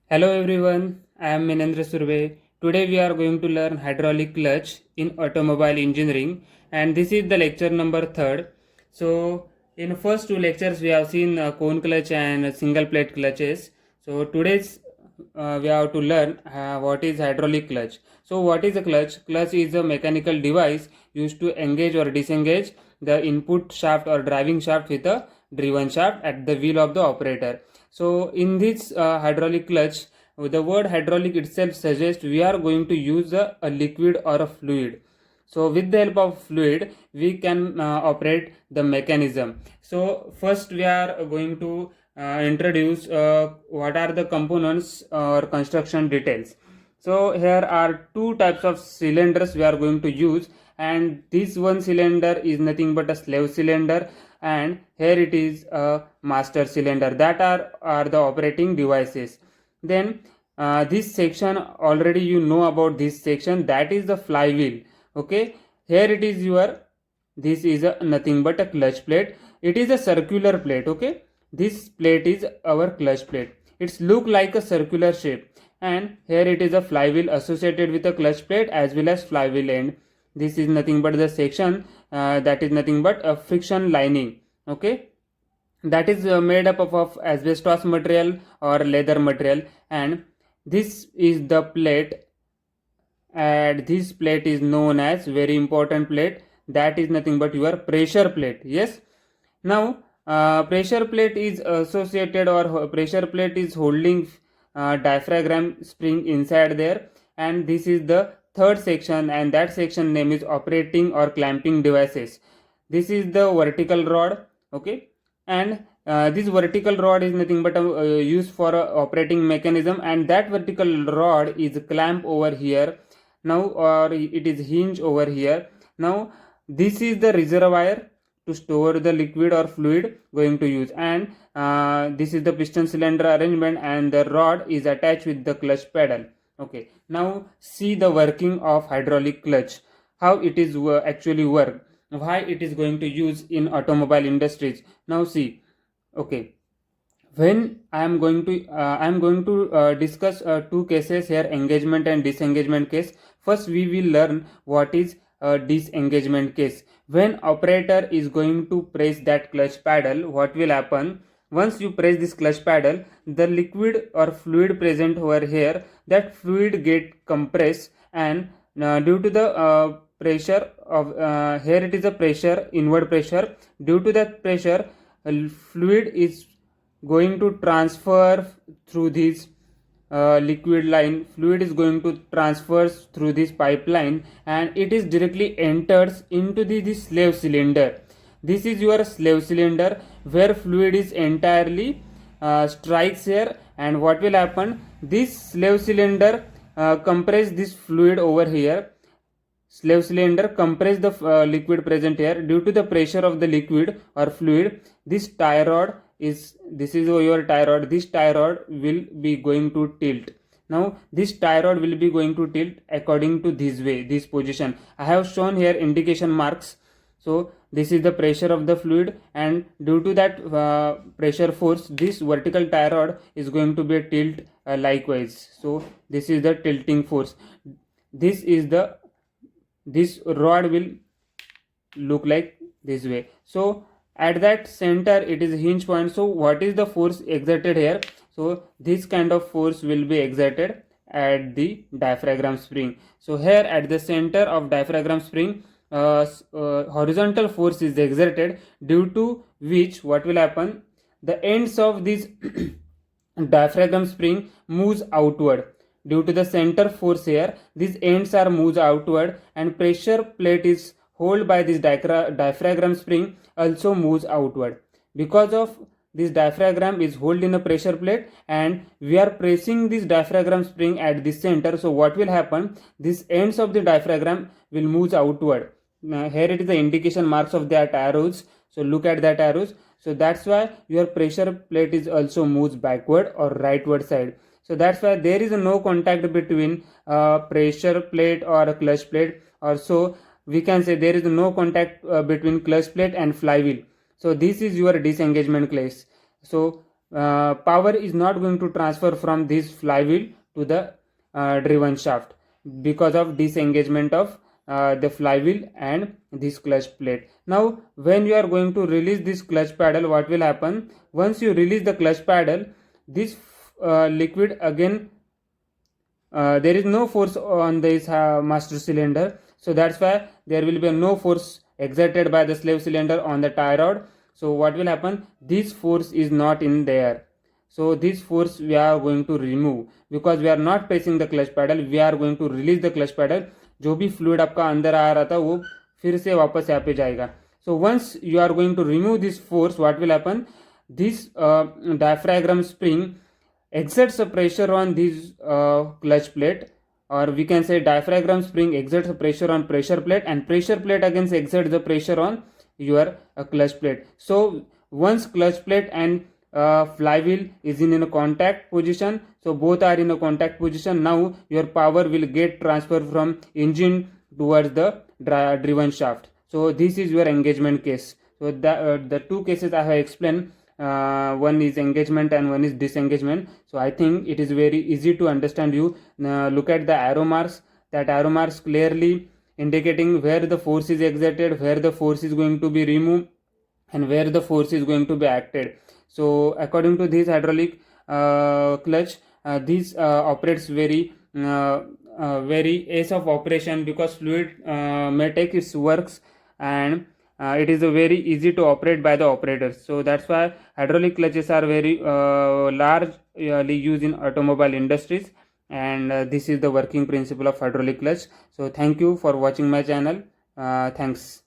Hello everyone, I am Surve. Today we are going to learn hydraulic clutch in automobile engineering, and this is the lecture number 3rd. So in first two lectures we have seen cone clutch and single plate clutches. So today's we have to learn what is hydraulic clutch. So what is a clutch? Clutch is a mechanical device used to engage or disengage the input shaft or driving shaft with a driven shaft at the wheel of the operator. So in this hydraulic clutch, the word hydraulic itself suggests we are going to use a liquid or a fluid. So with the help of fluid, we can operate the mechanism. So first we are going to introduce what are the components or construction details. So here are two types of cylinders we are going to use, and this one cylinder is nothing but a slave cylinder, and here it is a master cylinder. That are the operating devices. Then this section, already you know about this section, that is the flywheel. Okay, here it is your, this is a nothing but a clutch plate. It is a circular plate. Okay, this plate is our clutch plate. It's look like a circular shape, and here it is a flywheel associated with a clutch plate as well as flywheel end. This is nothing but the section that is nothing but a friction lining. Okay, that is made up of asbestos material or leather material, and this is the plate, and this plate is known as very important plate, that is nothing but your pressure plate. Yes, now pressure plate is associated, or pressure plate is holding diaphragm spring inside there, and this is the third section, and that section name is operating or clamping devices. This is the vertical rod. Okay, and this vertical rod is nothing but used for a operating mechanism, and that vertical rod is clamp over here now, or it is hinge over here. Now this is the reservoir to store the liquid or fluid going to use, and this is the piston cylinder arrangement, and the rod is attached with the clutch pedal. Okay, now see the working of hydraulic clutch, how it is actually work, why it is going to use in automobile industries. Now see. Okay, when I am going to discuss two cases here, engagement and disengagement case. First we will learn what is a disengagement case. When operator is going to press that clutch pedal, what will happen? Once you press this clutch pedal, the liquid or fluid present over here, that fluid get compressed, and due to the pressure of here it is a pressure, inward pressure. Due to that pressure, fluid is going to transfer through this liquid line. Fluid is going to transfer through this pipeline, and it is directly enters into this slave cylinder. This is your slave cylinder where fluid is entirely strikes here, and what will happen, this slave cylinder compress this fluid over here. Slave cylinder compress the liquid present here. Due to the pressure of the liquid or fluid, this tie rod is, this is your tie rod, this tie rod will be going to tilt. Now this tie rod will be going to tilt according to this way, this position. I have shown here indication marks. So this is the pressure of the fluid, and due to that pressure force, this vertical tie rod is going to be a tilt likewise. So this is the tilting force. This is the, this rod will look like this way. So at that center it is hinge point. So what is the force exerted here? So this kind of force will be exerted at the diaphragm spring. So here at the center of diaphragm spring, horizontal force is exerted, due to which what will happen, the ends of this diaphragm spring moves outward. Due to the center force here, these ends are moved outward, and pressure plate is held by this diaphragm spring also moves outward. Because of this diaphragm is held in a pressure plate, and we are pressing this diaphragm spring at the center. So what will happen, these ends of the diaphragm will move outward. Now here it is the indication marks of that arrows. So look at that arrows. So that's why your pressure plate is also moves backward or rightward side. So that's why there is no contact between pressure plate or a clutch plate, or so we can say there is no contact between clutch plate and flywheel. So this is your disengagement case. So power is not going to transfer from this flywheel to the driven shaft because of disengagement of the flywheel and this clutch plate. Now when you are going to release this clutch paddle, what will happen? Once you release the clutch paddle, this liquid again, there is no force on this master cylinder, so that's why there will be no force exerted by the slave cylinder on the tie rod. So what will happen? This force is not in there, so this force we are going to remove because we are not pressing the clutch pedal. We are going to release the clutch pedal. जो भी fluid आपका अंदर आ रहा था वो फिर से वापस यहाँ पे जाएगा. So once you are going to remove this force, what will happen? This diaphragm spring exerts a pressure on this clutch plate, or we can say diaphragm spring exerts a pressure on pressure plate, and pressure plate again exerts the pressure on your clutch plate. So once clutch plate and flywheel is in a contact position, so both are in a contact position, now your power will get transferred from engine towards the driven shaft. So this is your engagement case. So the two cases I have explained, one is engagement and one is disengagement. So I think it is very easy to understand. You look at the arrow marks, that arrow marks clearly indicating where the force is exerted, where the force is going to be removed, and where the force is going to be acted. So according to this hydraulic clutch, this operates very ease of operation because fluid may take its works, and it is very easy to operate by the operators. So that's why hydraulic clutches are very largely used in automobile industries, and this is the working principle of hydraulic clutch. So thank you for watching my channel. Thanks.